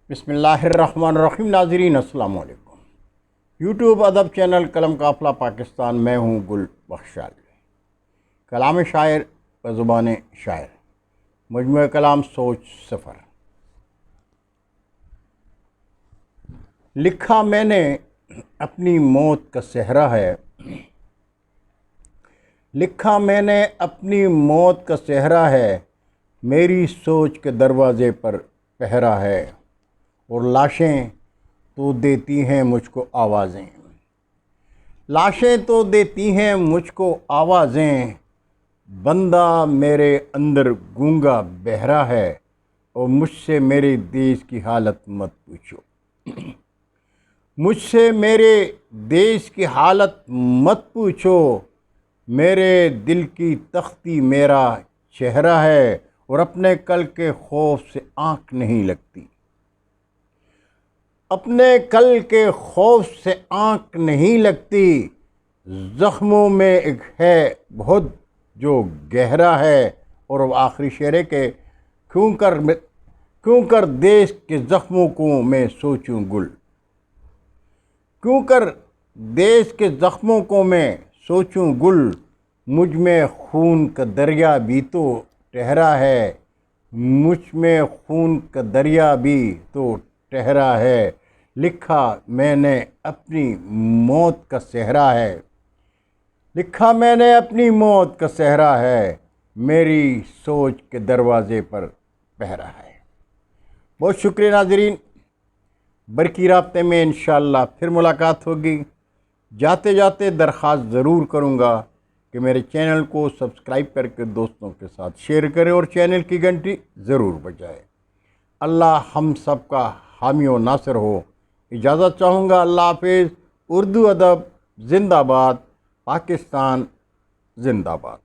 بسم اللہ الرحمن الرحیم۔ ناظرین السلام علیکم۔ یوٹیوب ادب چینل قلم قافلہ پاکستان، میں ہوں گل بخشال۔ کلام شاعر بزبان شاعر، مجموعہ کلام سوچ سفر۔ لکھا میں نے اپنی موت کا صحرا ہے، لکھا میں نے اپنی موت کا صحرا ہے، میری سوچ کے دروازے پر پہرا ہے، اور لاشیں تو دیتی ہیں مجھ کو آوازیں، لاشیں تو دیتی ہیں مجھ کو آوازیں، بندہ میرے اندر گونگا بہرا ہے، اور مجھ سے میرے دیش کی حالت مت پوچھو، مجھ سے میرے دیش کی حالت مت پوچھو، میرے دل کی تختی میرا چہرہ ہے، اور اپنے کل کے خوف سے آنکھ نہیں لگتی، اپنے کل کے خوف سے آنکھ نہیں لگتی، زخموں میں ایک ہے بہت جو گہرا ہے، اور وہ آخری شعر ہے کہ کیوں کر دیش کے زخموں کو میں سوچوں گل، کیوں کر دیش کے زخموں کو میں سوچوں گل، مجھ میں خون کا دریا بھی تو ٹھہرا ہے، مجھ میں خون کا دریا بھی تو ٹھہرا ہے، لکھا میں نے اپنی موت کا صحرا ہے، لکھا میں نے اپنی موت کا صحرا ہے، میری سوچ کے دروازے پر پہرا ہے۔ بہت شکریہ ناظرین، برقی رابطے میں انشاءاللہ پھر ملاقات ہوگی۔ جاتے جاتے درخواست ضرور کروں گا کہ میرے چینل کو سبسکرائب کر کے دوستوں کے ساتھ شیئر کریں اور چینل کی گھنٹی ضرور بجائیں۔ اللہ ہم سب کا حامی و ناصر ہو۔ اجازت چاہوں گا، اللہ حافظ۔ اردو ادب زندہ باد، پاکستان زندہ باد۔